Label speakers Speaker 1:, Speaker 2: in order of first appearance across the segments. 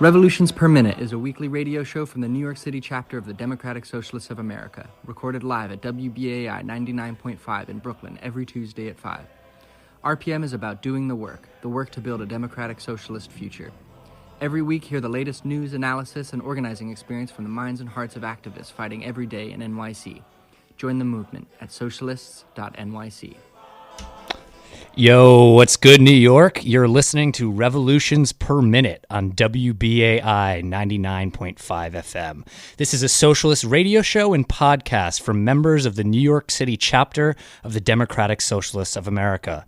Speaker 1: Revolutions Per Minute is a weekly radio show from the New York City chapter of the Democratic Socialists of America, recorded live at WBAI 99.5 in Brooklyn every Tuesday at 5. RPM is about doing the work to build a democratic socialist future. Every week, hear the latest news, analysis, and organizing experience from the minds and hearts of activists fighting every day in NYC. Join the movement at socialists.nyc.
Speaker 2: Yo, what's good, New York? You're listening to Revolutions Per Minute on WBAI 99.5 FM. This is a socialist radio show and podcast from members of the New York City chapter of the Democratic Socialists of America.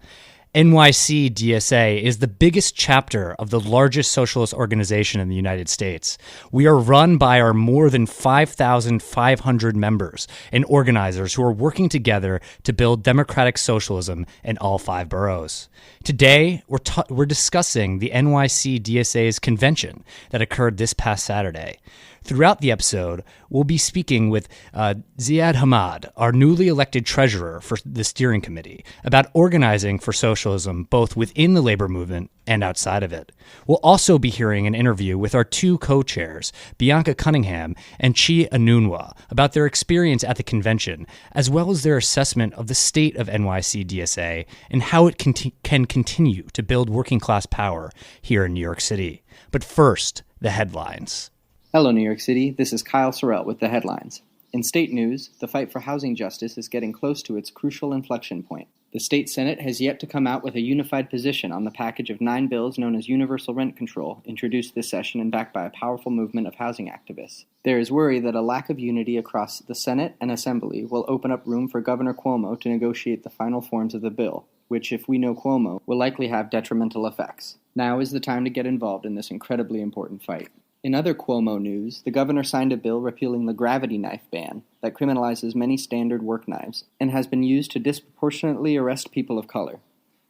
Speaker 2: NYC DSA is the biggest chapter of the largest socialist organization in the United States. We are run by our more than 5,500 members and organizers who are working together to build democratic socialism in all 5 boroughs. Today, we're discussing the NYC DSA's convention that occurred this past Saturday. Throughout the episode, we'll be speaking with Ziad Hamad, our newly elected treasurer for the steering committee, about organizing for socialism both within the labor movement and outside of it. We'll also be hearing an interview with our 2 co-chairs, Bianca Cunningham and Chi Anunwa, about their experience at the convention, as well as their assessment of the state of NYC DSA and how it can continue to build working class power here in New York City. But first, the headlines.
Speaker 1: Hello, New York City. This is Kyle Sorrell with the headlines. In state news, the fight for housing justice is getting close to its crucial inflection point. The state Senate has yet to come out with a unified position on the package of 9 bills known as universal rent control, introduced this session and backed by a powerful movement of housing activists. There is worry that a lack of unity across the Senate and Assembly will open up room for Governor Cuomo to negotiate the final forms of the bill, which, if we know Cuomo, will likely have detrimental effects. Now is the time to get involved in this incredibly important fight. In other Cuomo news, the governor signed a bill repealing the gravity knife ban that criminalizes many standard work knives and has been used to disproportionately arrest people of color.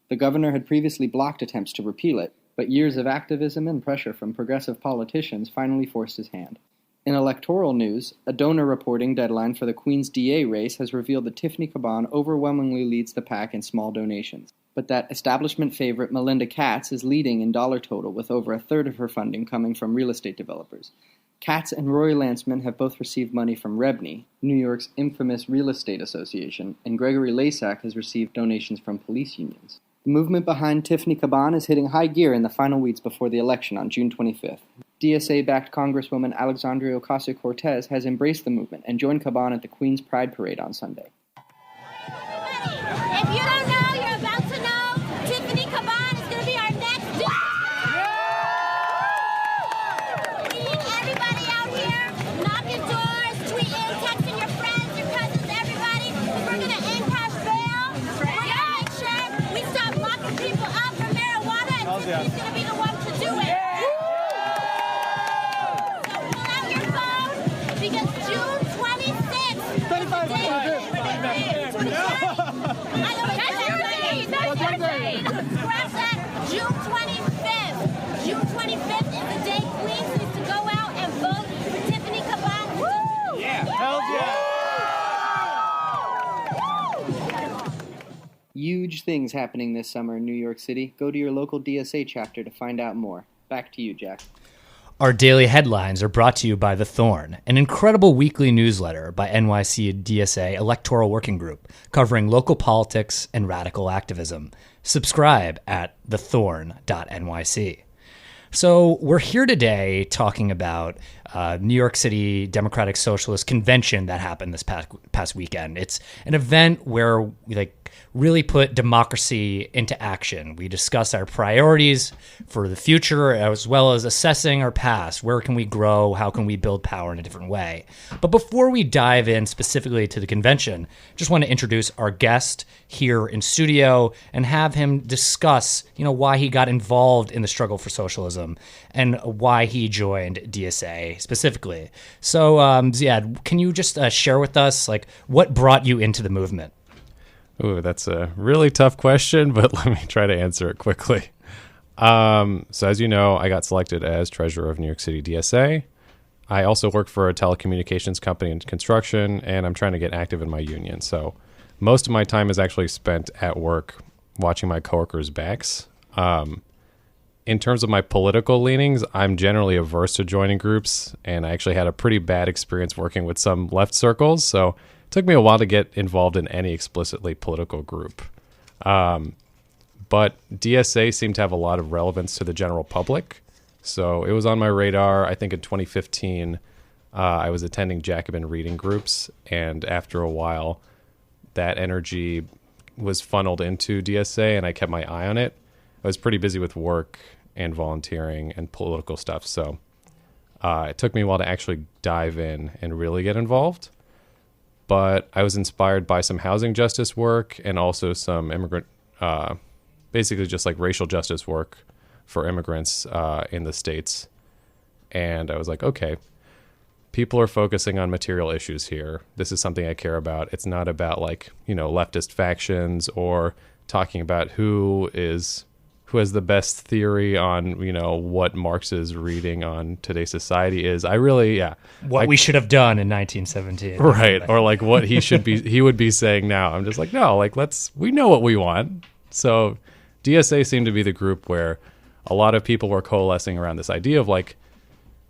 Speaker 1: The governor had previously blocked attempts to repeal it, but years of activism and pressure from progressive politicians finally forced his hand. In electoral news, a donor reporting deadline for the Queens DA race has revealed that Tiffany Caban overwhelmingly leads the pack in small donations, but that establishment favorite Melinda Katz is leading in dollar total with over a third of her funding coming from real estate developers. Katz and Rory Lantzman have both received money from REBNY, New York's infamous real estate association, and Gregory Lasak has received donations from police unions. The movement behind Tiffany Caban is hitting high gear in the final weeks before the election on June 25th. DSA-backed Congresswoman Alexandria Ocasio-Cortez has embraced the movement and joined Caban at the Queen's Pride Parade on Sunday.
Speaker 3: If you don't know, you're about to know. Tiffany Caban is going to be our next We need everybody out here knocking doors, tweeting, texting your friends, your cousins, everybody. We're going to end cash bail. We're going to make sure we stop locking people up for marijuana, and Tiffany's going to be the one to do it. So pull out your phone, because June 26th is the day. Scratch that. June 25th. June 25th is the day Queens needs to go out and vote for Tiffany Caban. Woo!
Speaker 4: Yeah. Hell yeah.
Speaker 1: Huge things happening this summer in New York City. Go to your local DSA chapter to find out more. Back to you, Jack.
Speaker 2: Our daily headlines are brought to you by The Thorn, an incredible weekly newsletter by NYC DSA Electoral Working Group, covering local politics and radical activism. Subscribe at thethorn.nyc. So we're here today talking about New York City Democratic Socialist Convention that happened this past weekend. It's an event where we really put democracy into action. We discuss our priorities for the future as well as assessing our past. Where can we grow? How can we build power in a different way? But before we dive in specifically to the convention, just want to introduce our guest here in studio and have him discuss, why he got involved in the struggle for socialism and why he joined DSA specifically. So, Ziad, can you just share with us, what brought you into the movement?
Speaker 4: Ooh, that's a really tough question, but let me try to answer it quickly. So as you know, I got selected as treasurer of New York City DSA. I also work for a telecommunications company in construction, and I'm trying to get active in my union. So most of my time is actually spent at work watching my coworkers' backs. in terms of my political leanings, I'm generally averse to joining groups, and I actually had a pretty bad experience working with some left circles, so it took me a while to get involved in any explicitly political group. But DSA seemed to have a lot of relevance to the general public, so it was on my radar. I think in 2015, I was attending Jacobin reading groups, and after a while, that energy was funneled into DSA, and I kept my eye on it. I was pretty busy with work and volunteering and political stuff, so it took me a while to actually dive in and really get involved. But I was inspired by some housing justice work and also some immigrant, basically just like racial justice work for immigrants in the States. And I was like, okay, people are focusing on material issues here. This is something I care about. It's not about like, leftist factions or talking about who has the best theory on, what Marx is reading on today's society is.
Speaker 2: We should have done in 1917.
Speaker 4: Right. Or like what he would be saying now. I'm just like, no, like we know what we want. So DSA seemed to be the group where a lot of people were coalescing around this idea of like,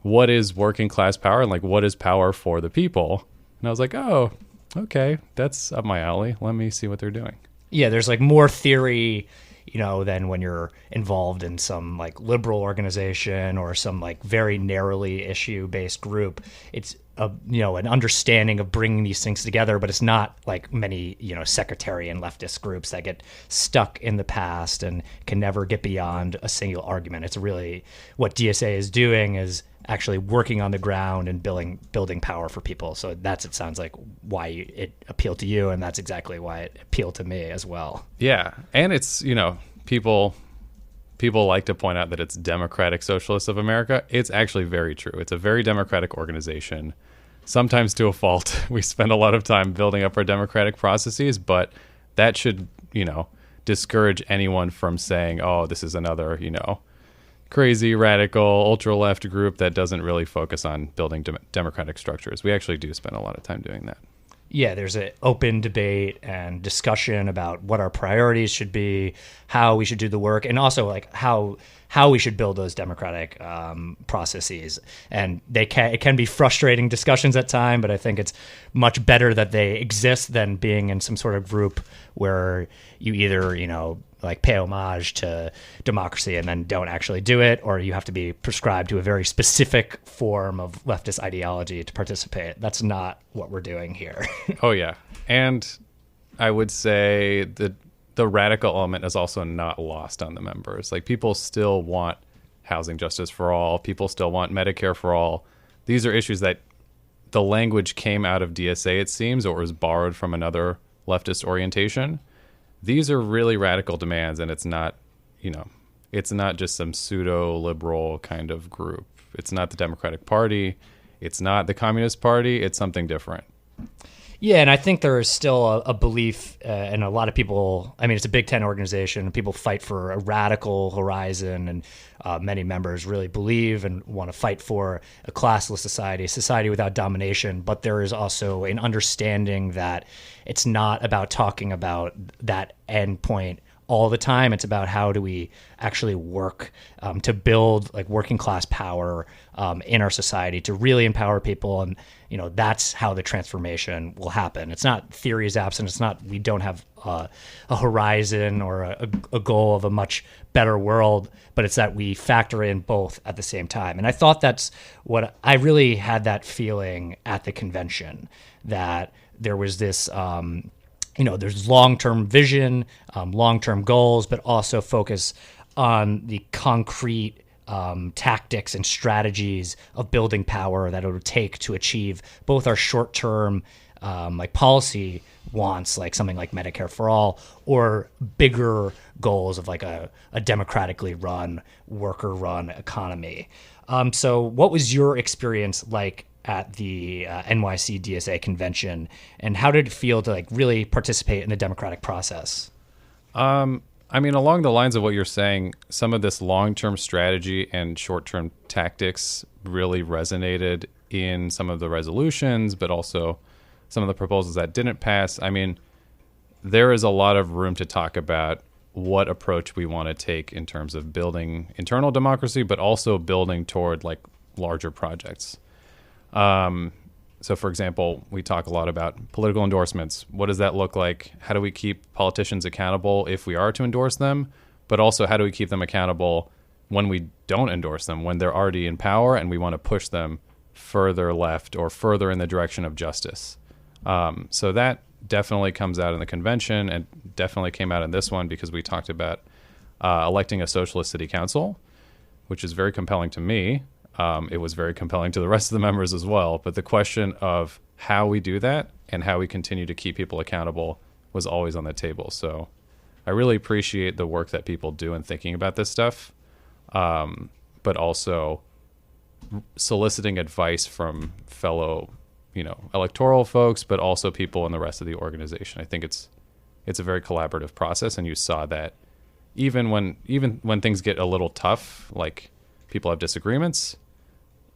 Speaker 4: what is working class power and like what is power for the people? And I was like, oh, okay, that's up my alley. Let me see what they're doing.
Speaker 2: Yeah, there's like more theory, than when you're involved in some like liberal organization or some like very narrowly issue-based group. It's an understanding of bringing these things together, but it's not like many, sectarian leftist groups that get stuck in the past and can never get beyond a single argument. It's really what DSA is doing is actually working on the ground and building power for people. So it sounds like why it appealed to you, and that's exactly why it appealed to me as well.
Speaker 4: Yeah, and it's, people like to point out that it's Democratic Socialist of America. It's actually very true. It's a very democratic organization, sometimes to a fault. We spend a lot of time building up our democratic processes, but that should, discourage anyone from saying, oh, this is another, crazy, radical, ultra-left group that doesn't really focus on building democratic structures. We actually do spend a lot of time doing that.
Speaker 2: Yeah, there's an open debate and discussion about what our priorities should be, how we should do the work, and also like how we should build those democratic processes. And it can be frustrating discussions at times, but I think it's much better that they exist than being in some sort of group where you either, like pay homage to democracy and then don't actually do it, or you have to be prescribed to a very specific form of leftist ideology to participate. That's not what we're doing here.
Speaker 4: Oh, yeah. And I would say that the radical element is also not lost on the members. Like, people still want housing justice for all. People still want Medicare for all. These are issues that the language came out of DSA, it seems, or was borrowed from another leftist orientation. These are really radical demands, and it's not just some pseudo-liberal kind of group. It's not the Democratic Party. It's not the Communist Party. It's something different.
Speaker 2: Yeah, and I think there is still a belief, and a lot of people, it's a Big Ten organization, and people fight for a radical horizon, and many members really believe and want to fight for a classless society, a society without domination. But there is also an understanding that it's not about talking about that end point all the time. It's about how do we actually work to build like working class power in our society to really empower people. And, that's how the transformation will happen. It's not theory is absent. It's not, we don't have a horizon or a goal of a much better world, but it's that we factor in both at the same time. And I thought that's what I really had that feeling at the convention, that there was this, there's long-term vision, long-term goals, but also focus on the concrete tactics and strategies of building power that it would take to achieve both our short-term like policy wants, like something like Medicare for all, or bigger goals of like a democratically run, worker-run economy. So what was your experience like at the NYC DSA convention, and how did it feel to like really participate in the democratic process?
Speaker 4: Along the lines of what you're saying, some of this long-term strategy and short-term tactics really resonated in some of the resolutions, but also some of the proposals that didn't pass. There is a lot of room to talk about what approach we want to take in terms of building internal democracy, but also building toward like larger projects. So for example, we talk a lot about political endorsements. What does that look like? How do we keep politicians accountable if we are to endorse them? But also, how do we keep them accountable when we don't endorse them, when they're already in power and we want to push them further left or further in the direction of justice? So that definitely comes out in the convention and definitely came out in this one, because we talked about electing a socialist city council, which is very compelling to me. It was very compelling to the rest of the members as well. But the question of how we do that and how we continue to keep people accountable was always on the table. So I really appreciate the work that people do in thinking about this stuff, but also soliciting advice from fellow, electoral folks, but also people in the rest of the organization. I think it's a very collaborative process, and you saw that even when things get a little tough, like people have disagreements,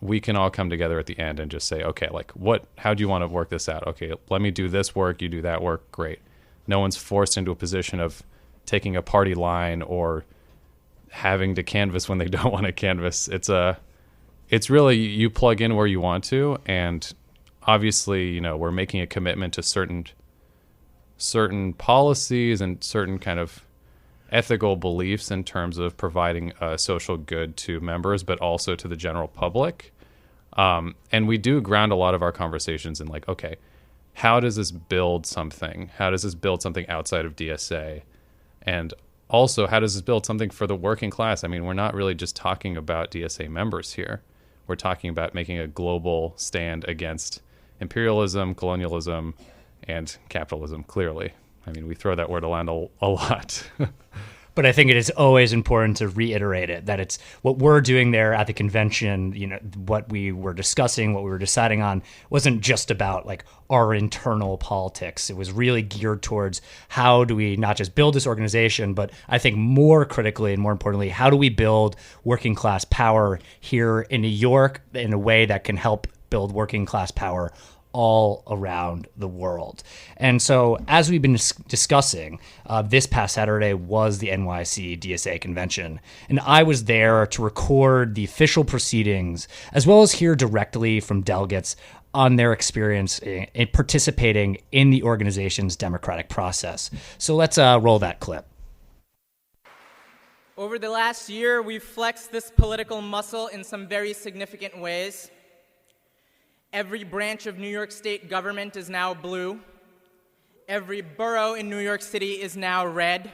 Speaker 4: we can all come together at the end and just say, okay, like how do you want to work this out? Okay, let me do this work, you do that work, great. No one's forced into a position of taking a party line or having to canvass when they don't want to canvass. It's really, you plug in where you want to, and obviously, we're making a commitment to certain policies and certain kind of ethical beliefs in terms of providing a social good to members, but also to the general public. And we do ground a lot of our conversations in like, okay, how does this build something? How does this build something outside of DSA? And also, how does this build something for the working class? I mean, we're not really just talking about DSA members here. We're talking about making a global stand against imperialism, colonialism, and capitalism, clearly. I mean, we throw that word around a lot.
Speaker 2: But I think it is always important to reiterate it, that it's what we're doing there at the convention, what we were discussing, what we were deciding on wasn't just about like our internal politics. It was really geared towards how do we not just build this organization, but I think more critically and more importantly, how do we build working class power here in New York in a way that can help build working class power all around the world. And so, as we've been discussing, this past Saturday was the NYC DSA convention, and I was there to record the official proceedings, as well as hear directly from delegates on their experience in participating in the organization's democratic process. So let's roll that clip.
Speaker 5: Over the last year, we've flexed this political muscle in some very significant ways. Every branch of New York State government is now blue. Every borough in New York City is now red.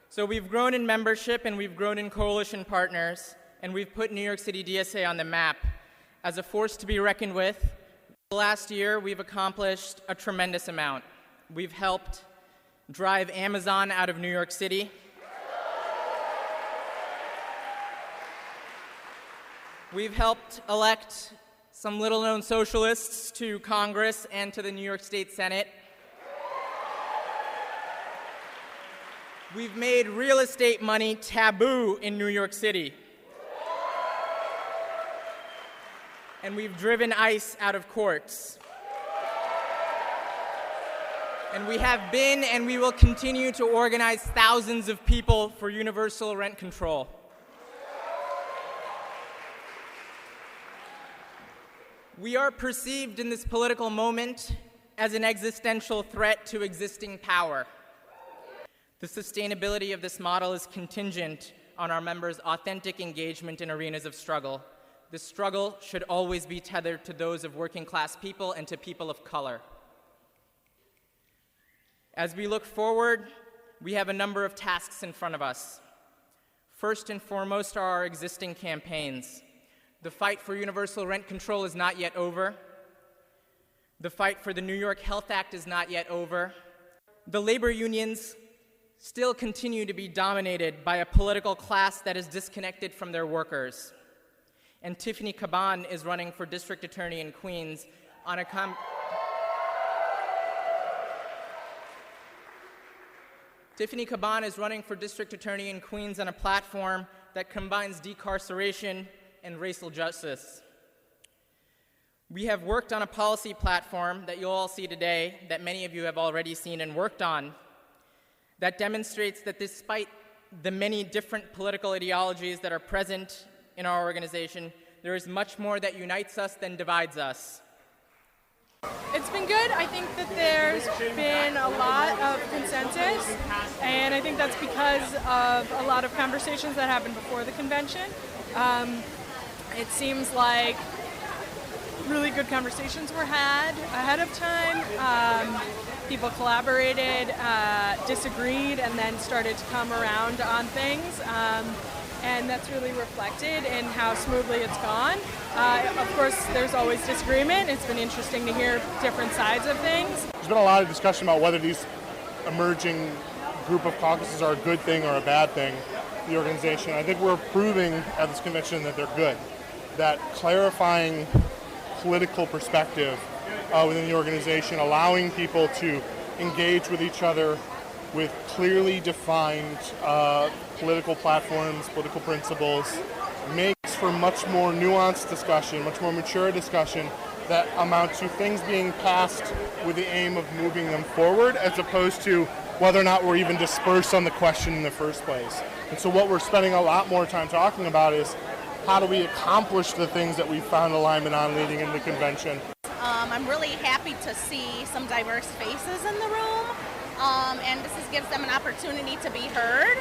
Speaker 5: So we've grown in membership and we've grown in coalition partners, and we've put New York City DSA on the map as a force to be reckoned with. Last year, we've accomplished a tremendous amount. We've helped drive Amazon out of New York City. We've helped elect some little-known socialists to Congress and to the New York State Senate. We've made real estate money taboo in New York City. And we've driven ICE out of courts. And we have been and we will continue to organize thousands of people for universal rent control. We are perceived in this political moment as an existential threat to existing power. The sustainability of this model is contingent on our members' authentic engagement in arenas of struggle. The struggle should always be tethered to those of working class people and to people of color. As we look forward, we have a number of tasks in front of us. First and foremost are our existing campaigns. The fight for universal rent control is not yet over. The fight for the New York Health Act is not yet over. The labor unions still continue to be dominated by a political class that is disconnected from their workers. And Tiffany Caban is running for district attorney in Queens on a platform that combines decarceration and racial justice. We have worked on a policy platform that you'll all see today that many of you have already seen and worked on that demonstrates that despite the many different political ideologies that are present in our organization, there is much more that unites us than divides us.
Speaker 6: It's been good. I think that there's been a lot of consensus, and I think that's because of a lot of conversations that happened before the convention. It seems like really good conversations were had ahead of time. People collaborated, disagreed, and then started to come around on things. And that's really reflected in how smoothly it's gone. Of course, there's always disagreement. It's been interesting to hear different sides of things.
Speaker 7: There's been a lot of discussion about whether these emerging group of caucuses are a good thing or a bad thing for the organization. I think we're proving at this convention that they're good, that clarifying political perspective within the organization, allowing people to engage with each other with clearly defined political platforms, political principles, makes for much more nuanced discussion, much more mature discussion that amount to things being passed with the aim of moving them forward, as opposed to whether or not we're even dispersed on the question in the first place. And so what we're spending a lot more time talking about is how do we accomplish the things that we found alignment on leading into the convention.
Speaker 8: I'm really happy to see some diverse faces in the room, and this gives them an opportunity to be heard.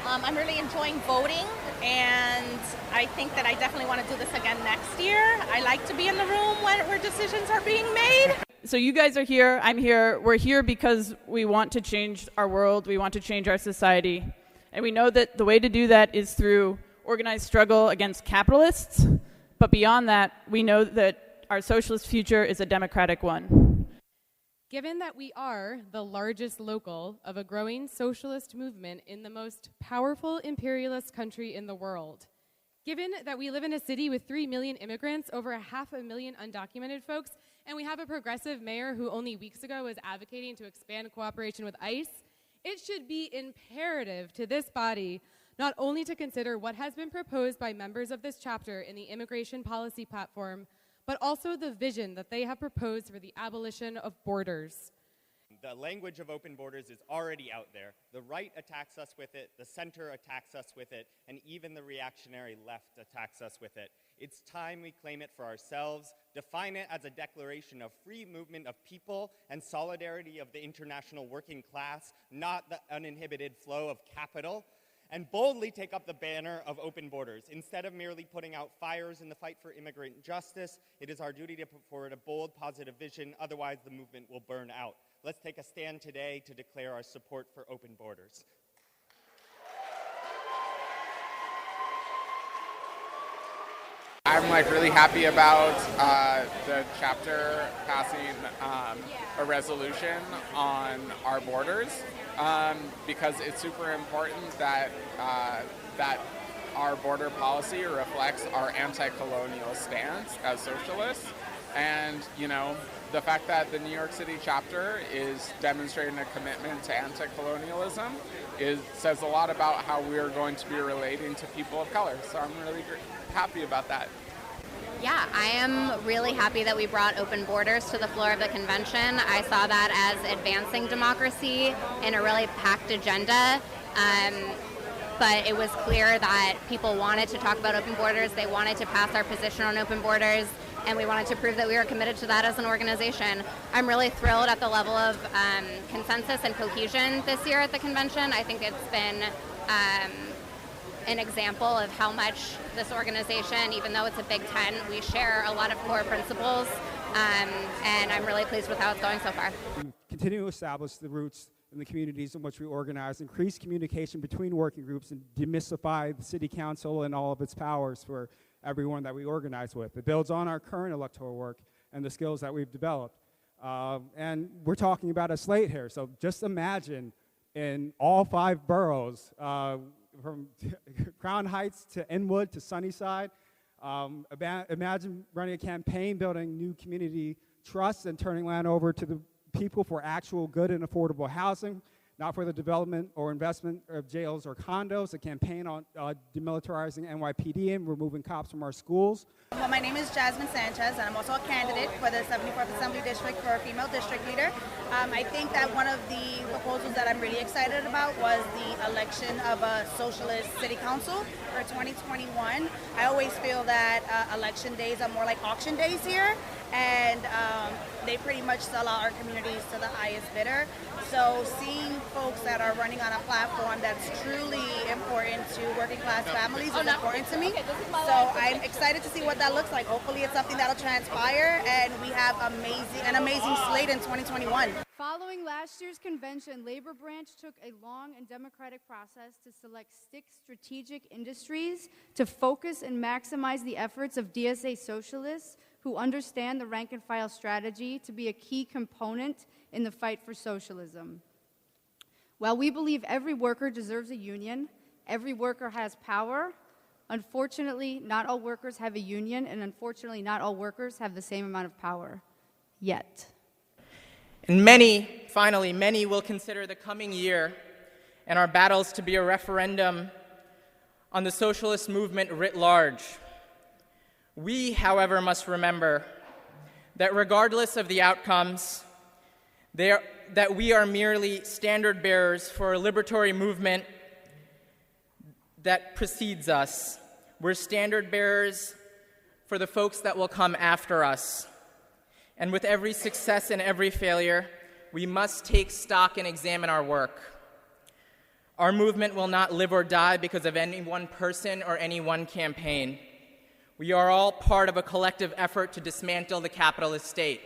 Speaker 8: I'm really enjoying voting, and I think that I definitely want to do this again next year. I like to be in the room where decisions are being made.
Speaker 6: So you guys are here, I'm here, we're here because we want to change our world, we want to change our society. And we know that the way to do that is through organized struggle against capitalists, but beyond that, we know that our socialist future is a democratic one.
Speaker 9: Given that we are the largest local of a growing socialist movement in the most powerful imperialist country in the world, given that we live in a city with 3 million immigrants, over 500,000 undocumented folks, and we have a progressive mayor who only weeks ago was advocating to expand cooperation with ICE, it should be imperative to this body not only to consider what has been proposed by members of this chapter in the immigration policy platform, but also the vision that they have proposed for the abolition of borders.
Speaker 10: The language of open borders is already out there. The right attacks us with it, the center attacks us with it, and even the reactionary left attacks us with it. It's time we claim it for ourselves, define it as a declaration of free movement of people and solidarity of the international working class, not the uninhibited flow of capital, and boldly take up the banner of open borders. Instead of merely putting out fires in the fight for immigrant justice, it is our duty to put forward a bold, positive vision, otherwise the movement will burn out. Let's take a stand today to declare our support for open borders.
Speaker 11: I'm really happy about the chapter passing a resolution on our borders because it's super important that that our border policy reflects our anti-colonial stance as socialists, and the fact that the New York City chapter is demonstrating a commitment to anti-colonialism says a lot about how we're going to be relating to people of color. So I'm really happy about that.
Speaker 12: Yeah, I am really happy that we brought open borders to the floor of the convention. I saw that as advancing democracy in a really packed agenda. But it was clear that people wanted to talk about open borders. They wanted to pass our position on open borders, and we wanted to prove that we were committed to that as an organization. I'm really thrilled at the level of consensus and cohesion this year at the convention. I think it's been an example of how much this organization, even though it's a Big Ten, we share a lot of core principles, and I'm really pleased with how it's going so far.
Speaker 13: Continue to establish the roots in the communities in which we organize, increase communication between working groups, and demystify the city council and all of its powers for everyone that we organize with. It builds on our current electoral work and the skills that we've developed. And we're talking about a slate here, so just imagine in all 5 boroughs, from Crown Heights to Inwood to Sunnyside. Imagine running a campaign, building new community trusts, and turning land over to the people for actual good and affordable housing. not for the development or investment of jails or condos, a campaign on demilitarizing NYPD and removing cops from our schools.
Speaker 14: Well, my name is Jasmine Sanchez, and I'm also a candidate for the 74th Assembly District for a female district leader. I think that one of the proposals that I'm really excited about was the election of a socialist city council for 2021. I always feel that election days are more like auction days here, and they pretty much sell out our communities to the highest bidder. So seeing folks that are running on a platform that's truly important to working class families is important to me. So I'm excited to see what that looks like. Hopefully it's something that'll transpire and we have an amazing slate in 2021.
Speaker 15: Following last year's convention, Labor Branch took a long and democratic process to select 6 strategic industries to focus and maximize the efforts of DSA socialists who understand the rank and file strategy to be a key component in the fight for socialism. While we believe every worker deserves a union, every worker has power, unfortunately, not all workers have a union, and unfortunately, not all workers have the same amount of power, yet.
Speaker 5: And many will consider the coming year and our battles to be a referendum on the socialist movement writ large. We, however, must remember that regardless of the outcomes, that we are merely standard bearers for a liberatory movement that precedes us. We're standard bearers for the folks that will come after us. And with every success and every failure, we must take stock and examine our work. Our movement will not live or die because of any one person or any one campaign. We are all part of a collective effort to dismantle the capitalist state.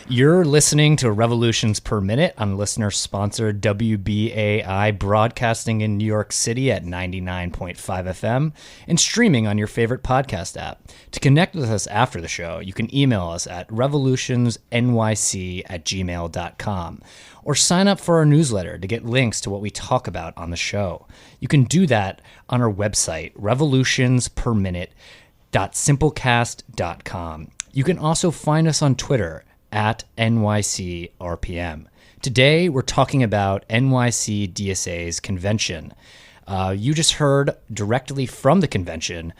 Speaker 2: You're listening to Revolutions Per Minute on listener-sponsored WBAI, broadcasting in New York City at 99.5 FM and streaming on your favorite podcast app. To connect with us after the show, you can email us at revolutionsnyc@gmail.com or sign up for our newsletter to get links to what we talk about on the show. You can do that on our website, revolutionsperminute.simplecast.com. You can also find us on Twitter at NYCRPM. Today, we're talking about NYC DSA's convention. You just heard directly from the convention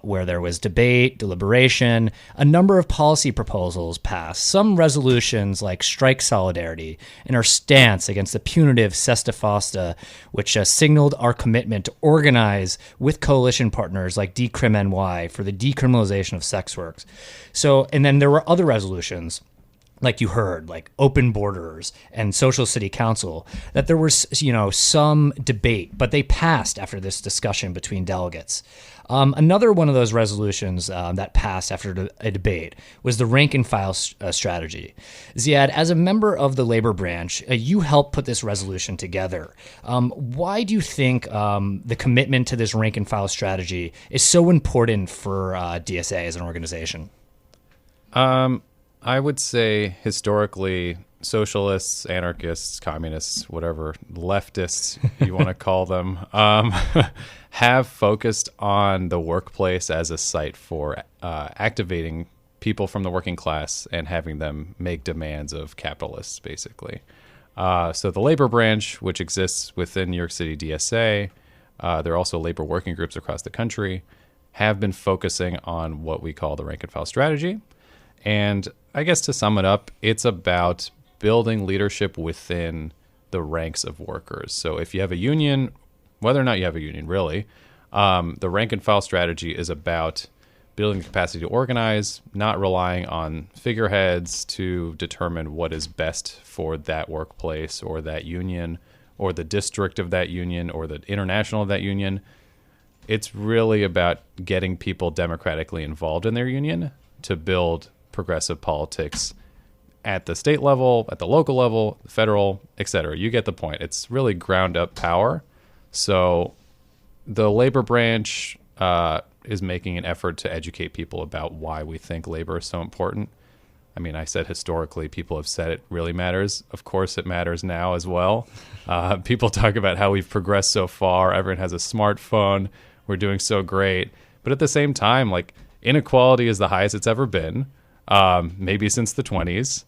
Speaker 2: where there was debate, deliberation, a number of policy proposals passed, some resolutions like strike solidarity and our stance against the punitive Sesta Fosta, which signaled our commitment to organize with coalition partners like Decrim NY for the decriminalization of sex work. So, and then there were other resolutions, like you heard, like open borders and social city council, that there was, some debate, but they passed after this discussion between delegates. Another one of those resolutions that passed after a debate was the rank and file strategy. Ziad, as a member of the Labor Branch, you helped put this resolution together. Why do you think the commitment to this rank and file strategy is so important for DSA as an organization?
Speaker 4: I would say historically, socialists, anarchists, communists, whatever, leftists you want to call them, have focused on the workplace as a site for activating people from the working class and having them make demands of capitalists, basically. So the Labor Branch, which exists within New York City DSA, there are also labor working groups across the country, have been focusing on what we call the rank and file strategy. And I guess to sum it up, it's about building leadership within the ranks of workers. So if you have a union, whether or not you have a union, really, the rank and file strategy is about building the capacity to organize, not relying on figureheads to determine what is best for that workplace or that union or the district of that union or the international of that union. It's really about getting people democratically involved in their union to build progressive politics at the state level, at the local level, federal, etc. You get the point. It's really ground up power. So the labor branch is making an effort to educate people about why we think labor is so important. I mean, I said historically, people have said it really matters. Of course, it matters now as well. People talk about how we've progressed so far. Everyone has a smartphone. We're doing so great. But at the same time, like, inequality is the highest it's ever been, maybe since the 20s.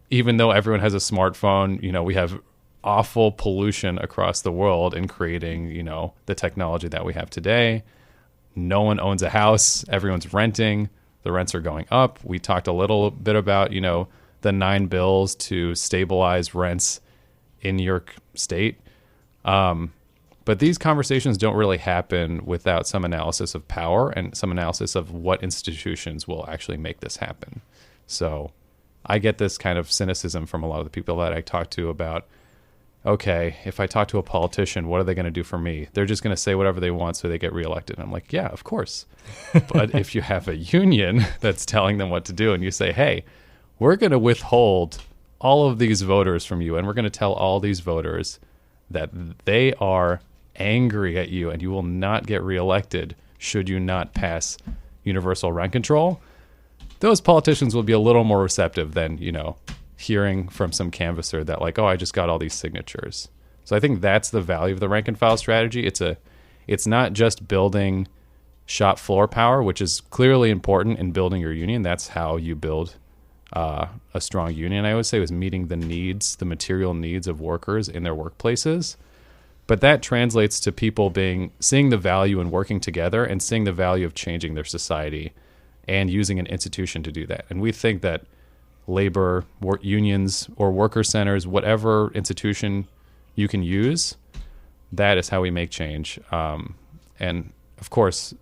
Speaker 4: Even though everyone has a smartphone, you know, we have awful pollution across the world in creating, you know, the technology that we have today. No one owns a house. Everyone's renting. The rents are going up. We talked a little bit about, you know, the 9 bills to stabilize rents in New York State. But these conversations don't really happen without some analysis of power and some analysis of what institutions will actually make this happen. So I get this kind of cynicism from a lot of the people that I talk to about, okay, if I talk to a politician, what are they going to do for me? They're just going to say whatever they want so they get reelected. And I'm like, yeah, of course. But if you have a union that's telling them what to do and you say, hey, we're going to withhold all of these voters from you and we're going to tell all these voters that they are angry at you and you will not get reelected should you not pass universal rent control, those politicians will be a little more receptive than, you know, hearing from some canvasser that like, oh, I just got all these signatures. So I think that's the value of the rank and file strategy. It's not just building shop floor power, which is clearly important in building your union. That's how you build a strong union. I always say was meeting the needs, the material needs of workers in their workplaces. But that translates to people seeing the value in working together and seeing the value of changing their society and using an institution to do that. And we think that labor unions or worker centers, whatever institution you can use, that is how we make change. And of course,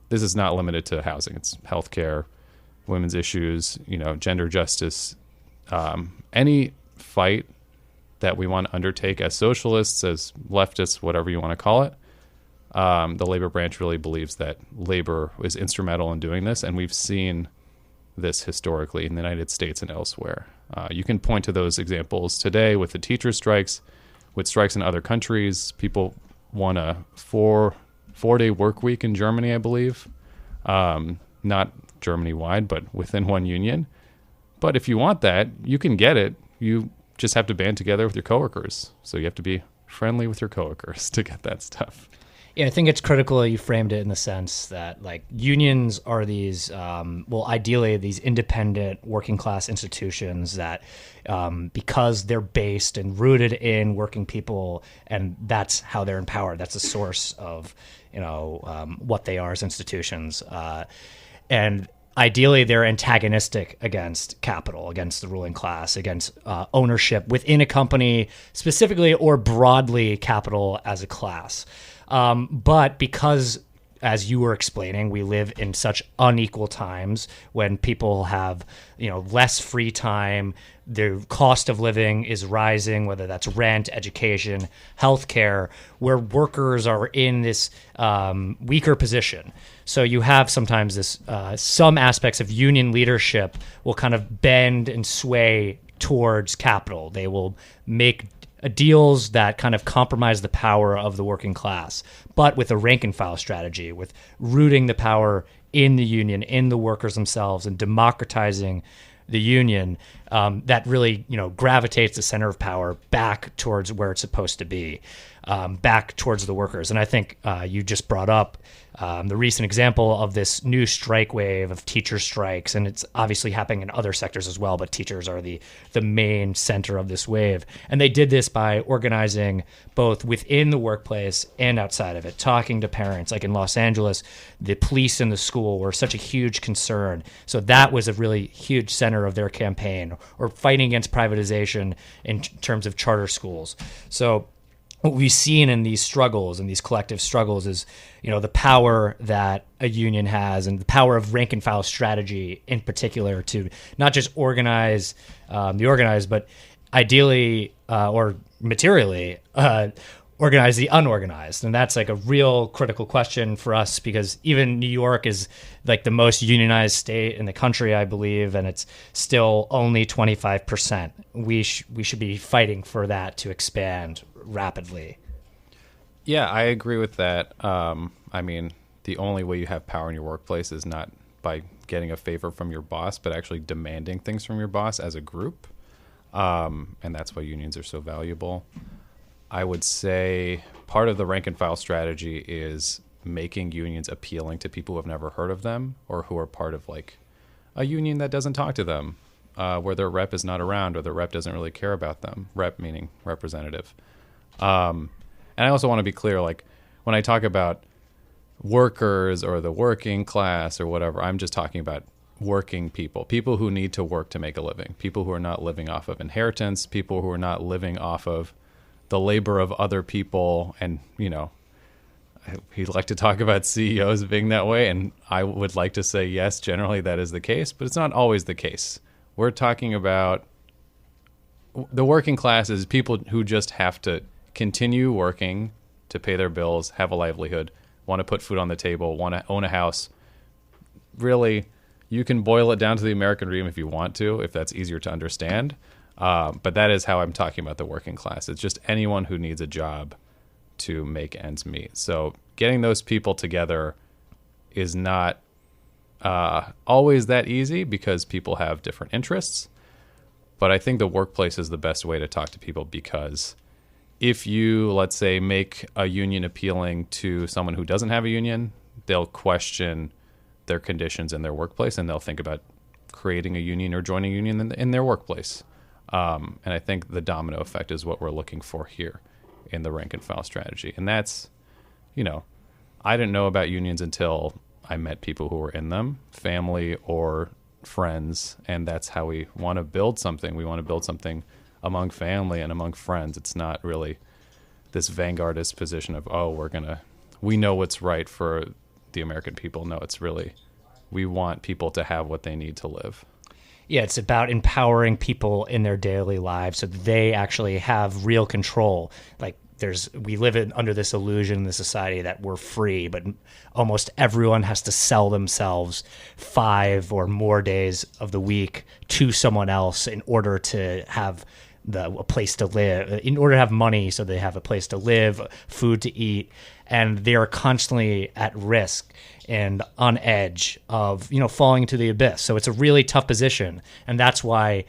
Speaker 4: this is not limited to housing. It's healthcare, women's issues, you know, gender justice, any fight that we want to undertake as socialists, as leftists, whatever you want to call it. The labor branch really believes that labor is instrumental in doing this, and we've seen this historically in the United States and elsewhere. You can point to those examples today with the teacher strikes, with strikes in other countries. People won a four-day work week in Germany, I believe. Not Germany-wide, but within one union. But if you want that, you can get it. You just have to band together with your coworkers. So you have to be friendly with your coworkers to get that stuff.
Speaker 2: Yeah, I think it's critical you framed it in the sense that like unions are these, ideally these independent working class institutions that because they're based and rooted in working people and that's how they're empowered. That's a source of, what they are as institutions. And ideally, they're antagonistic against capital, against the ruling class, against ownership within a company specifically or broadly capital as a class. But because, as you were explaining, we live in such unequal times when people have, less free time, the cost of living is rising, whether that's rent, education, healthcare, where workers are in this weaker position. So you have sometimes this, some aspects of union leadership will kind of bend and sway towards capital. They will make deals that kind of compromise the power of the working class, but with a rank and file strategy, with rooting the power in the union, in the workers themselves, and democratizing the union, that really, gravitates the center of power back towards where it's supposed to be, back towards the workers. And I think you just brought up the recent example of this new strike wave of teacher strikes, and it's obviously happening in other sectors as well, but teachers are the main center of this wave. And they did this by organizing both within the workplace and outside of it, talking to parents. Like in Los Angeles, the police in the school were such a huge concern. So that was a really huge center of their campaign, or fighting against privatization in terms of charter schools. So what we've seen in these struggles and these collective struggles is, the power that a union has and the power of rank and file strategy in particular to not just organize the organized, but ideally or materially organize the unorganized. And that's like a real critical question for us because even New York is like the most unionized state in the country, I believe, and it's still only 25%. We should be fighting for that to expand rapidly.
Speaker 4: Yeah, I agree with that. I mean, the only way you have power in your workplace is not by getting a favor from your boss, but actually demanding things from your boss as a group. And that's why unions are so valuable. I would say part of the rank and file strategy is making unions appealing to people who have never heard of them or who are part of like a union that doesn't talk to them, where their rep is not around or their rep doesn't really care about them. Rep meaning representative. And I also want to be clear, like when I talk about workers or the working class or whatever, I'm just talking about working people who need to work to make a living, people who are not living off of inheritance, people who are not living off of the labor of other people. And, you know, he'd like to talk about CEOs being that way. And I would like to say, yes, generally that is the case, but it's not always the case. We're talking about the working class is people who just have to continue working to pay their bills, have a livelihood, want to put food on the table, want to own a house. Really, you can boil it down to the American dream if you want to, if that's easier to understand. But that is how I'm talking about the working class. It's just anyone who needs a job to make ends meet. So getting those people together is not always that easy because people have different interests. But I think the workplace is the best way to talk to people because if you, let's say, make a union appealing to someone who doesn't have a union, they'll question their conditions in their workplace and they'll think about creating a union or joining a union in their workplace. And I think the domino effect is what we're looking for here in the rank and file strategy. And that's, you know, I didn't know about unions until I met people who were in them, family or friends. And that's how we want to build something. We want to build something among family and among friends. It's not really this vanguardist position of, oh, we know what's right for the American people. No, it's really, we want people to have what they need to live.
Speaker 2: Yeah, it's about empowering people in their daily lives so that they actually have real control. Like we live under this illusion in the society that we're free, but almost everyone has to sell themselves 5 or more days of the week to someone else in order to have a place to live, in order to have money so they have a place to live, food to eat, and they are constantly at risk and on edge of, you know, falling into the abyss. So it's a really tough position, and that's why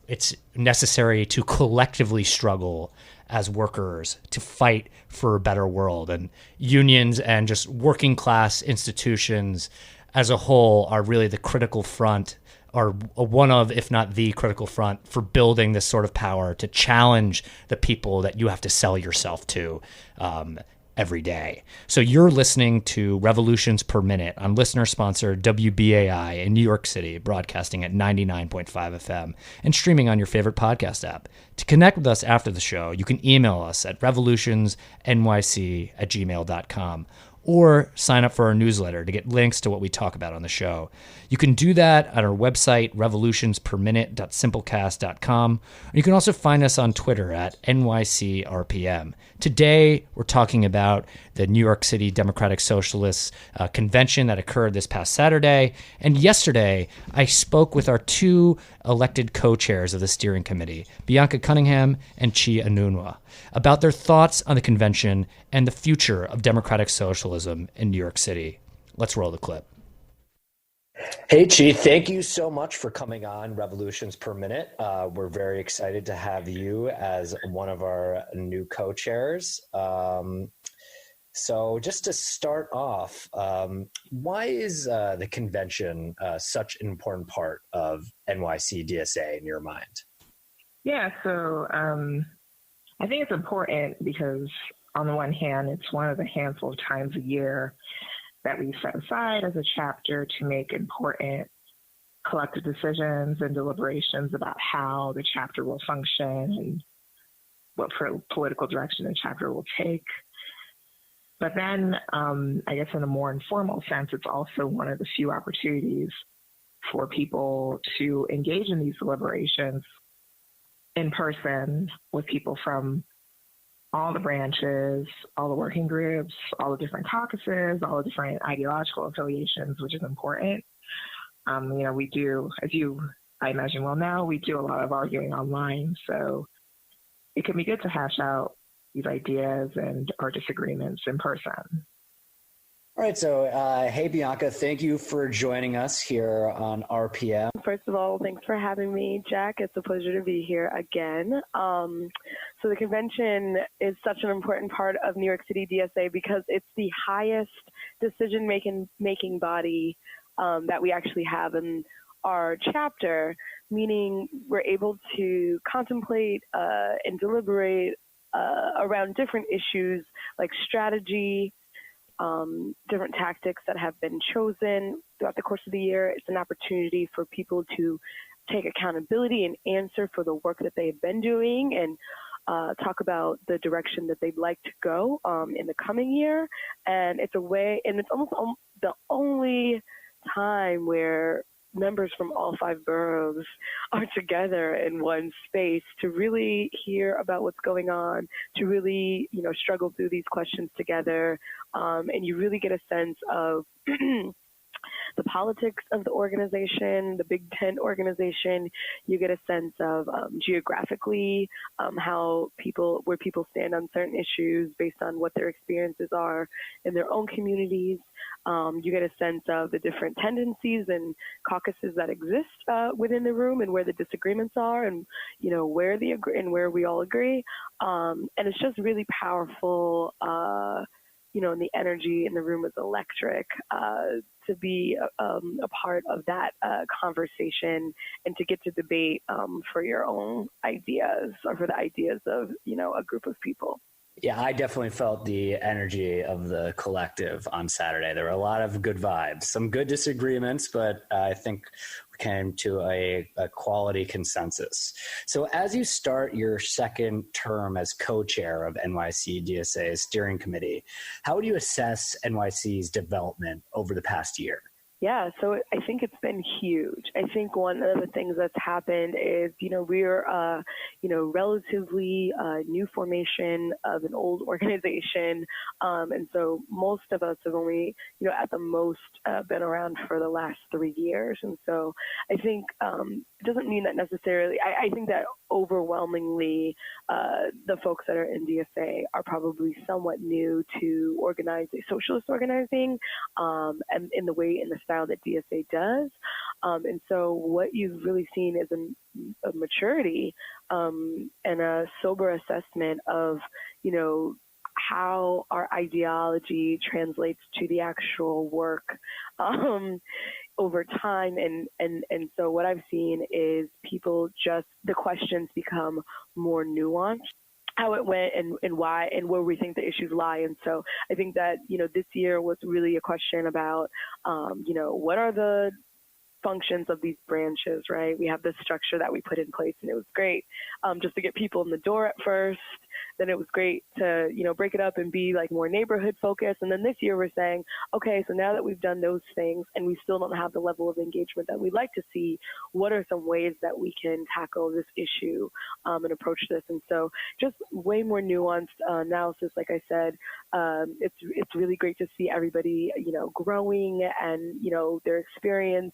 Speaker 2: it's necessary to collectively struggle as workers to fight for a better world. And unions and just working class institutions as a whole are really the critical front, or one of, if not the critical front, for building this sort of power to challenge the people that you have to sell yourself to every day. So you're listening to Revolutions Per Minute on listener-sponsored WBAI in New York City, broadcasting at 99.5 FM and streaming on your favorite podcast app. To connect with us after the show, you can email us at revolutionsnyc@gmail.com or sign up for our newsletter to get links to what we talk about on the show. You can do that at our website, revolutionsperminute.simplecast.com. Or you can also find us on Twitter at NYCRPM. Today, we're talking about the New York City Democratic Socialist convention that occurred this past Saturday. And yesterday, I spoke with our 2 elected co-chairs of the steering committee, Bianca Cunningham and Chi Anunwa, about their thoughts on the convention and the future of democratic socialism in New York City. Let's roll the clip.
Speaker 16: Hey, Chi, thank you so much for coming on Revolutions Per Minute. We're very excited to have you as one of our new co-chairs. So just to start off, why is the convention such an important part of NYC DSA in your mind?
Speaker 17: Yeah, so I think it's important because on the one hand, it's one of the handful of times a year that we set aside as a chapter to make important collective decisions and deliberations about how the chapter will function and what political direction the chapter will take. But then, I guess in a more informal sense, it's also one of the few opportunities for people to engage in these deliberations in person with people from all the branches, all the working groups, all the different caucuses, all the different ideological affiliations, which is important. We do, as I imagine well now, we do a lot of arguing online. So it can be good to hash out these ideas and our disagreements in person.
Speaker 16: All right, so hey, Bianca, thank you for joining us here on RPM.
Speaker 18: First of all, thanks for having me, Jack. It's a pleasure to be here again. So the convention is such an important part of New York City DSA because it's the highest decision-making body that we actually have in our chapter, meaning we're able to contemplate and deliberate around different issues like strategy, different tactics that have been chosen throughout the course of the year. It's an opportunity for people to take accountability and answer for the work that they've been doing and talk about the direction that they'd like to go in the coming year. And it's a way, and it's almost the only time where members from all 5 boroughs are together in one space to really hear about what's going on, to really, struggle through these questions together. And you really get a sense of the politics of the organization, the Big Tent organization. You get a sense of geographically where people stand on certain issues based on what their experiences are in their own communities. You get a sense of the different tendencies and caucuses that exist within the room and where the disagreements are and, where we all agree. And it's just really powerful, and the energy in the room is electric to be a part of that conversation and to get to debate for your own ideas or for the ideas of, a group of people.
Speaker 16: Yeah, I definitely felt the energy of the collective on Saturday. There were a lot of good vibes, some good disagreements, but I think we came to a quality consensus. So as you start your second term as co-chair of NYC DSA's steering committee, how would you assess NYC's development over the past year?
Speaker 18: Yeah, so I think it's been huge. I think one of the things that's happened is, we're relatively new formation of an old organization. And so most of us have only, at the most been around for the last 3 years. And so I think it doesn't mean that necessarily, I think that overwhelmingly the folks that are in DSA are probably somewhat new to socialist organizing and in the style that DSA does. And so what you've really seen is a maturity and a sober assessment of, how our ideology translates to the actual work over time. And so what I've seen is the questions become more nuanced, how it went and why and where we think the issues lie. And so I think that, this year was really a question about, what are the functions of these branches, right? We have this structure that we put in place and it was great just to get people in the door at first. Then it was great to, break it up and be like more neighborhood focused. And then this year we're saying, okay, so now that we've done those things and we still don't have the level of engagement that we'd like to see, what are some ways that we can tackle this issue and approach this? And so just way more nuanced analysis, like I said. It's really great to see everybody, growing and, their experience,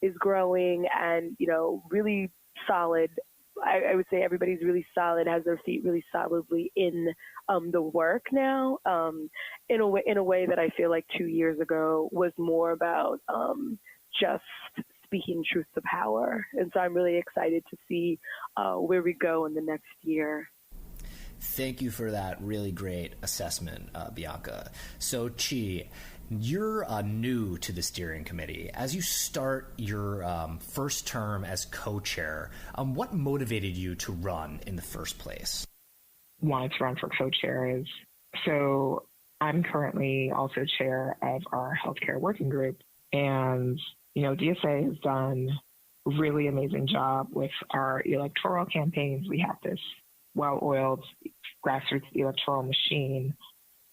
Speaker 18: is growing and, really solid. I would say everybody's really solid, has their feet really solidly in the work now, in a way that I feel like 2 years ago was more about just speaking truth to power. And so I'm really excited to see where we go in the next year.
Speaker 2: Thank you for that really great assessment, Bianca. So, Chi, you're new to the steering committee. As you start your first term as co-chair, what motivated you to run in the first place?
Speaker 17: Wanted to run for co-chair is, so I'm currently also chair of our healthcare working group. And, DSA has done a really amazing job with our electoral campaigns. We have this well-oiled grassroots electoral machine.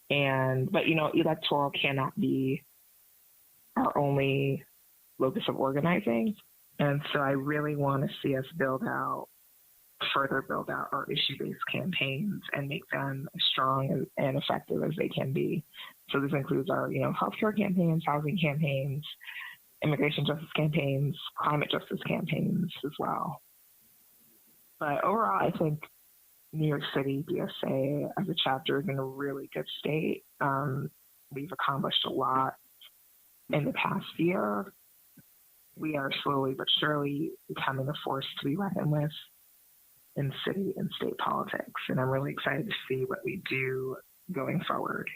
Speaker 17: But electoral cannot be our only locus of organizing. And so I really want to see us further build out our issue-based campaigns and make them as strong and effective as they can be. So this includes our, healthcare campaigns, housing campaigns, immigration justice campaigns, climate justice campaigns as well. But overall, I think New York City DSA as a chapter is in a really good state. We've accomplished a lot in the past year. We are slowly but surely becoming a force to be reckoned with in city and state politics. And I'm really excited to see what we do going forward.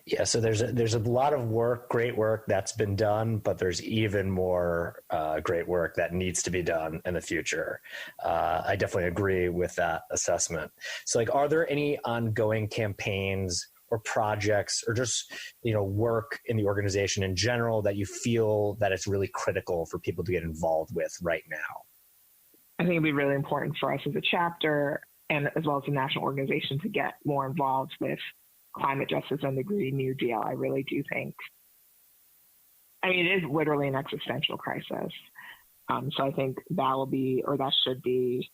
Speaker 16: Yeah, so there's a lot of work, great work that's been done, but there's even more great work that needs to be done in the future. I definitely agree with that assessment. So, like, are there any ongoing campaigns or projects or just, work in the organization in general that you feel that it's really critical for people to get involved with right now?
Speaker 17: I think it'd be really important for us as a chapter and as well as a national organization to get more involved with climate justice and the Green New Deal. I really do think, it is literally an existential crisis. So I think that should be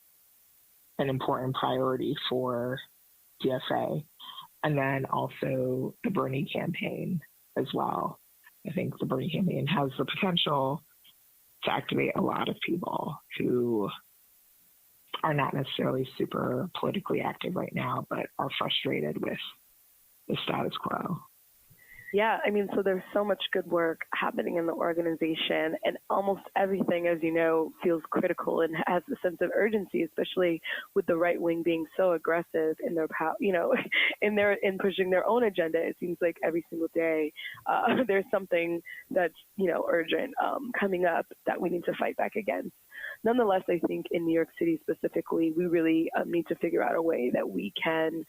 Speaker 17: an important priority for DSA. And then also the Bernie campaign as well. I think the Bernie campaign has the potential to activate a lot of people who are not necessarily super politically active right now, but are frustrated with the status quo.
Speaker 18: Yeah, so there's so much good work happening in the organization, and almost everything, as you know, feels critical and has a sense of urgency, especially with the right wing being so aggressive in their in pushing their own agenda. It seems like every single day there's something that's urgent coming up that we need to fight back against. Nonetheless, I think in New York City specifically, we really need to figure out a way that we can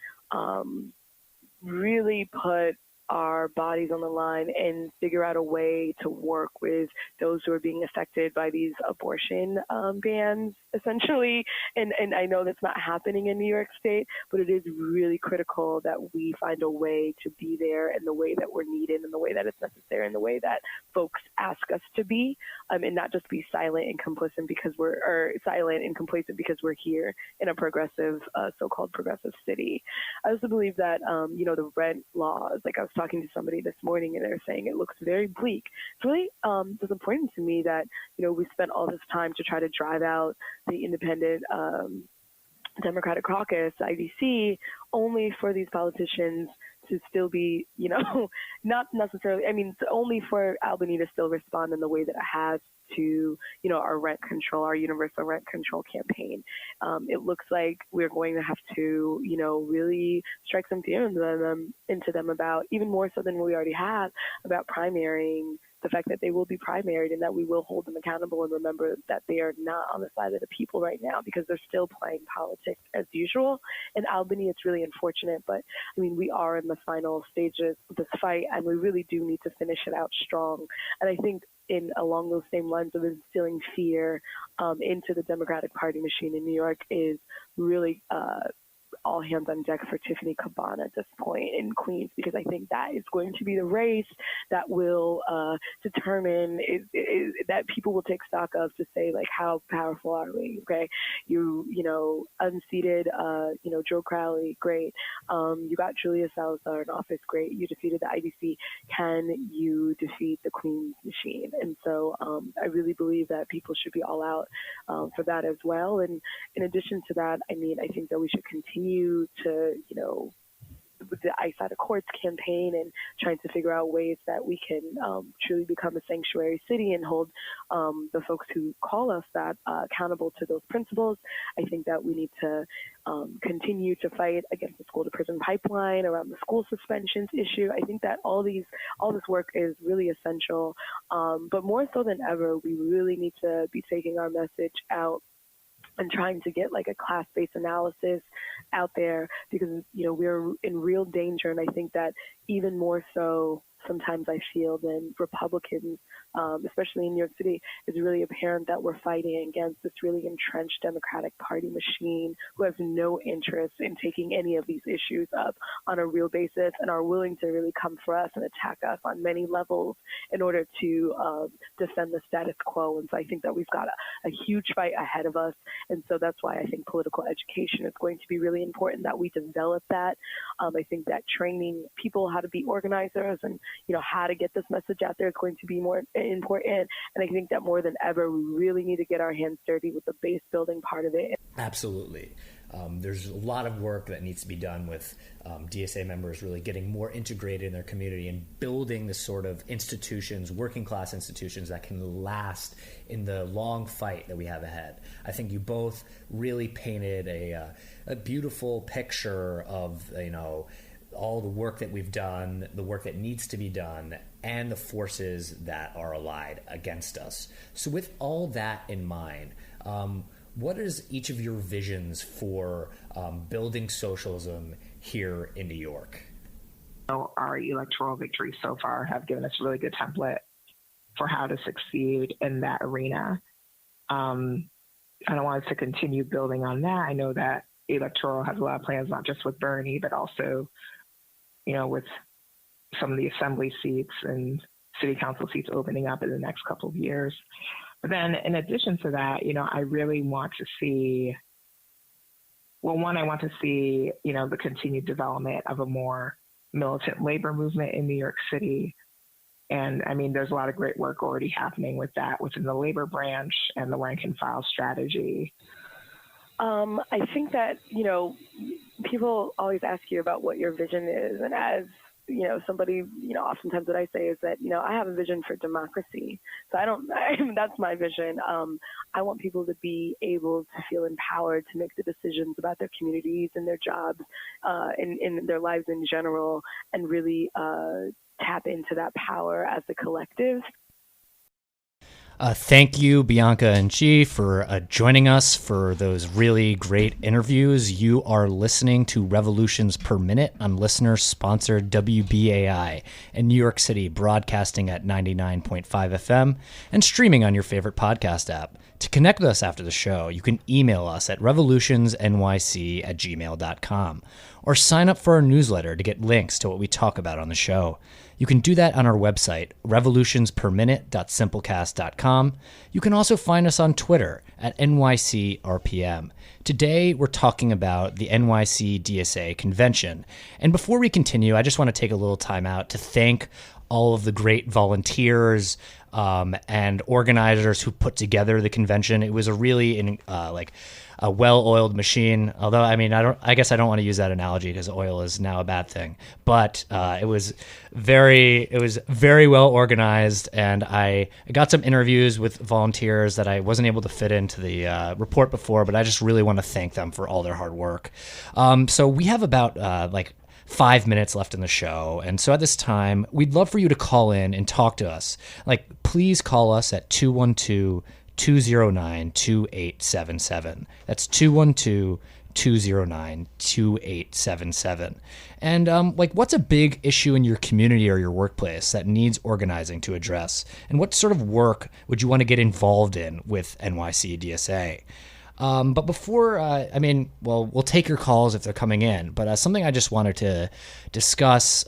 Speaker 18: really put our bodies on the line and figure out a way to work with those who are being affected by these abortion bans, essentially. And I know that's not happening in New York State, but it is really critical that we find a way to be there in the way that we're needed, in the way that it's necessary, in the way that folks ask us to be, and not just be silent and complacent because we're here in a progressive, so-called progressive city. I also believe that, the rent laws, like I was talking to somebody this morning and they're saying it looks very bleak. It's really disappointing to me that, we spent all this time to try to drive out the independent Democratic caucus, IDC, only for these politicians to still be, not necessarily, only for Albany to still respond in the way that it has to, our rent control, our universal rent control campaign. It looks like we're going to have to, really strike some fear into them about, even more so than we already have, about primarying, the fact that they will be primaried and that we will hold them accountable and remember that they are not on the side of the people right now because they're still playing politics as usual. In Albany, it's really unfortunate, but we are in the final stages of this fight and we really do need to finish it out strong. And I think along those same lines of instilling fear into the Democratic Party machine in New York is really all hands on deck for Tiffany Caban at this point in Queens, because I think that is going to be the race that will determine that people will take stock of to say, like, how powerful are we? Okay, you unseated Joe Crowley, great. You got Julia Salazar in office, great. You defeated the IDC. Can you defeat the Queens machine? And so I really believe that people should be all out for that as well. And in addition to that, I think that we should continue to, with the ICE Out of Courts campaign and trying to figure out ways that we can truly become a sanctuary city and hold the folks who call us that accountable to those principles. I think that we need to continue to fight against the school to prison pipeline, around the school suspensions issue. I think that all this work is really essential, but more so than ever, we really need to be taking our message out and trying to get like a class-based analysis out there, because, we're in real danger. And I think that even more so sometimes I feel than Republicans, especially in New York City, it's really apparent that we're fighting against this really entrenched Democratic Party machine who has no interest in taking any of these issues up on a real basis and are willing to really come for us and attack us on many levels in order to defend the status quo. And so I think that we've got a huge fight ahead of us. And so that's why I think political education is going to be really important, that we develop that. I think that training people how to be organizers and how to get this message out there is going to be more important. And I think that more than ever, we really need to get our hands dirty with the base building part of it.
Speaker 2: Absolutely. There's a lot of work that needs to be done with DSA members really getting more integrated in their community and building the sort of institutions, working class institutions that can last in the long fight that we have ahead. I think you both really painted a beautiful picture of, all the work that we've done, the work that needs to be done, and the forces that are allied against us. So with all that in mind, what is each of your visions for building socialism here in New York?
Speaker 17: Our electoral victories so far have given us a really good template for how to succeed in that arena. And I wanted to continue building on that. I know that electoral has a lot of plans, not just with Bernie, but also, with some of the assembly seats and city council seats opening up in the next couple of years. But then in addition to that, I really want to see, I want to see, the continued development of a more militant labor movement in New York City. And I mean, there's a lot of great work already happening with that within the labor branch and the rank and file strategy.
Speaker 18: I think that, people always ask you about what your vision is. And as, somebody, oftentimes what I say is that, I have a vision for democracy. So that's my vision. I want people to be able to feel empowered to make the decisions about their communities and their jobs, in their lives in general, and really tap into that power as a collective.
Speaker 2: Thank you, Bianca and Chi, for joining us for those really great interviews. You are listening to Revolutions Per Minute on listener-sponsored WBAI in New York City, broadcasting at 99.5 FM and streaming on your favorite podcast app. To connect with us after the show, you can email us at revolutionsnyc@gmail.com or sign up for our newsletter to get links to what we talk about on the show. You can do that on our website, revolutionsperminute.simplecast.com. You can also find us on Twitter at NYCRPM. Today, we're talking about the NYC DSA convention. And before we continue, I just want to take a little time out to thank all of the great volunteers and organizers who put together the convention. It was a really a well-oiled machine. Although, I guess I don't want to use that analogy because oil is now a bad thing. But it was very well organized, and I got some interviews with volunteers that I wasn't able to fit into the report before. But I just really want to thank them for all their hard work. So we have about 5 minutes left in the show. And so at this time, we'd love for you to call in and talk to us. Please call us at 212-209-2877. That's 212-209-2877. And what's a big issue in your community or your workplace that needs organizing to address? And what sort of work would you want to get involved in with NYC DSA? But before, we'll take your calls if they're coming in. But something I just wanted to discuss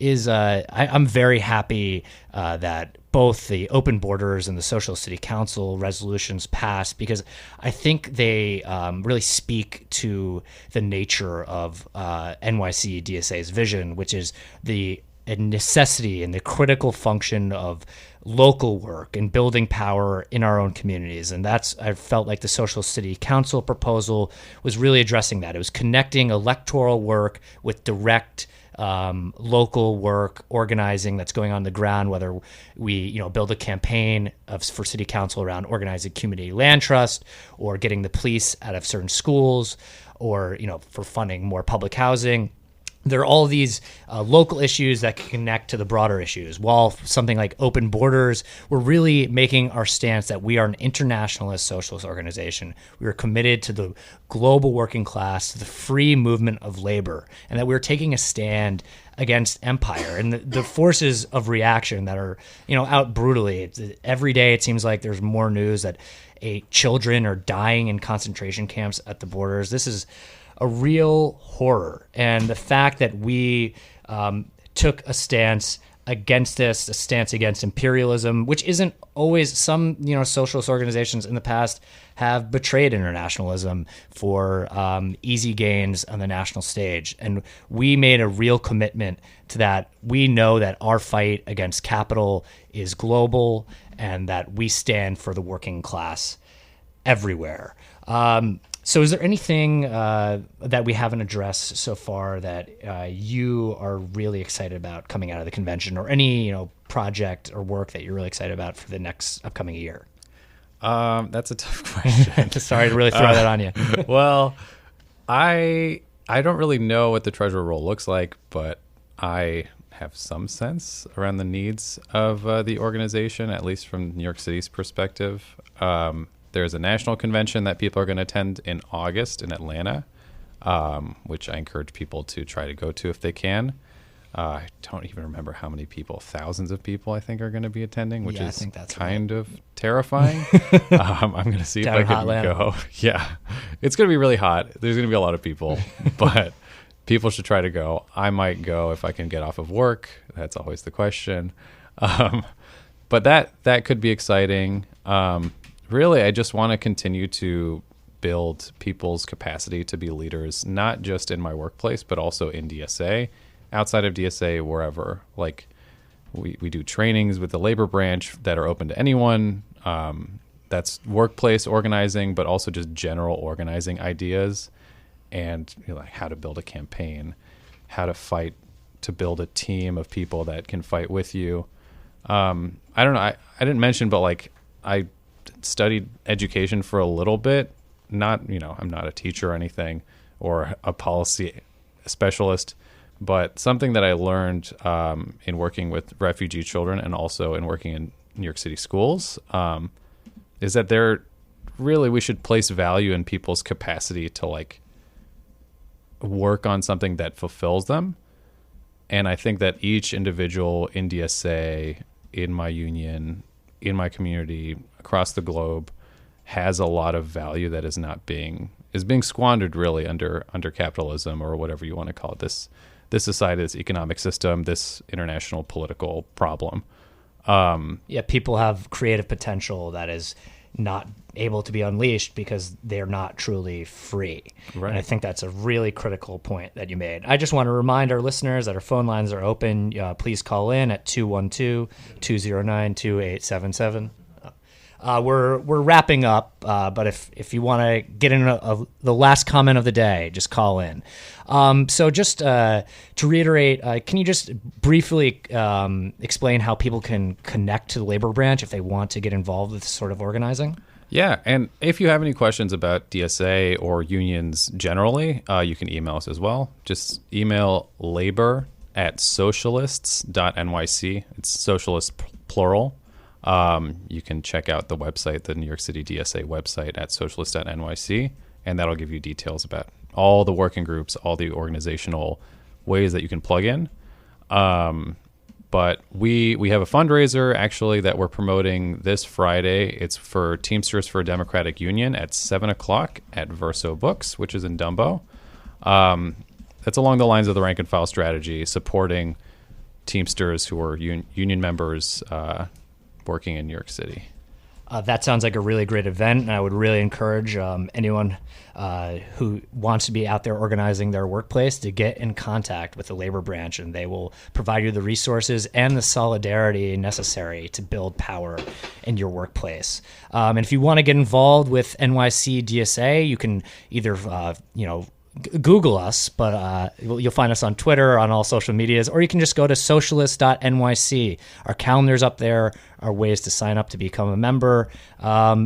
Speaker 2: is I'm very happy that both the Open Borders and the Socialist City Council resolutions passed, because I think they really speak to the nature of NYC DSA's vision, which is the necessity and the critical function of local work and building power in our own communities. And I felt like the Socialist City Council proposal was really addressing that. It was connecting electoral work with direct local work, organizing that's going on the ground, whether we build a campaign for city council around organizing community land trust, or getting the police out of certain schools, or for funding more public housing. There are all these local issues that can connect to the broader issues. While something like Open Borders, we're really making our stance that we are an internationalist socialist organization. We are committed to the global working class, to the free movement of labor, and that we're taking a stand against empire and the forces of reaction that are, out brutally. Every day it seems like there's more news that children are dying in concentration camps at the borders. This is a real horror. And the fact that we took a stance against this, a stance against imperialism, which isn't always, some socialist organizations in the past have betrayed internationalism for easy gains on the national stage. And we made a real commitment to that. We know that our fight against capital is global, and that we stand for the working class everywhere. So is there anything that we haven't addressed so far that you are really excited about coming out of the convention, or any project or work that you're really excited about for the next upcoming year?
Speaker 4: That's a tough question.
Speaker 2: Sorry to really throw that on you.
Speaker 4: Well, I don't really know what the treasurer role looks like, but I have some sense around the needs of the organization, at least from New York City's perspective. There's a national convention that people are going to attend in August in Atlanta, which I encourage people to try to go to if they can. I don't even remember how many people, thousands of people, I think, are going to be attending, which is kind of terrifying. I'm going to see if I can go. Yeah, it's going to be really hot. There's going to be a lot of people, but people should try to go. I might go if I can get off of work. That's always the question. But that could be exciting. Really, I just want to continue to build people's capacity to be leaders, not just in my workplace, but also in DSA, outside of DSA, wherever. Like we do trainings with the labor branch that are open to anyone. That's workplace organizing, but also just general organizing ideas, and like how to build a campaign, how to fight to build a team of people that can fight with you. I don't know. I didn't mention, but like I studied education for a little bit. Not, I'm not a teacher or anything, or a policy specialist, but something that I learned in working with refugee children and also in working in New York City schools is that we should place value in people's capacity to like work on something that fulfills them. And I think that each individual in DSA, in my union, in my community, across the globe, has a lot of value that is being squandered really under capitalism, or whatever you want to call it. This society, this economic system, this international political problem.
Speaker 2: People have creative potential that is not able to be unleashed because they're not truly free. Right. And I think that's a really critical point that you made. I just want to remind our listeners that our phone lines are open. Please call in at 212-209-2877. We're wrapping up, but if you want to get in the last comment of the day, just call in. So just to reiterate, can you just briefly explain how people can connect to the labor branch if they want to get involved with this sort of organizing?
Speaker 4: Yeah, and if you have any questions about DSA or unions generally, you can email us as well. Just email labor@socialists.nyc. It's socialists plural. You can check out the website, the New York City DSA website at socialist.nyc, and that'll give you details about all the working groups, all the organizational ways that you can plug in. But we have a fundraiser actually that we're promoting this Friday. It's for Teamsters for a Democratic Union at 7:00 at Verso Books, which is in Dumbo. That's along the lines of the rank and file strategy, supporting Teamsters who are union members working in New York City.
Speaker 2: That sounds like a really great event, and I would really encourage anyone who wants to be out there organizing their workplace to get in contact with the labor branch, and they will provide you the resources and the solidarity necessary to build power in your workplace. And if you want to get involved with NYC DSA, you can either Google us, but you'll find us on Twitter, on all social medias, or you can just go to socialist.nyc. Our calendar's up there, are ways to sign up to become a member.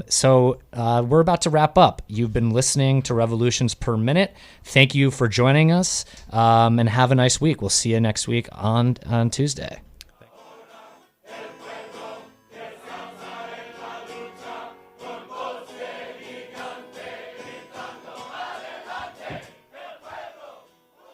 Speaker 2: So we're about to wrap up. You've been listening to Revolutions Per Minute. Thank you for joining us, and have a nice week. We'll see you next week on Tuesday.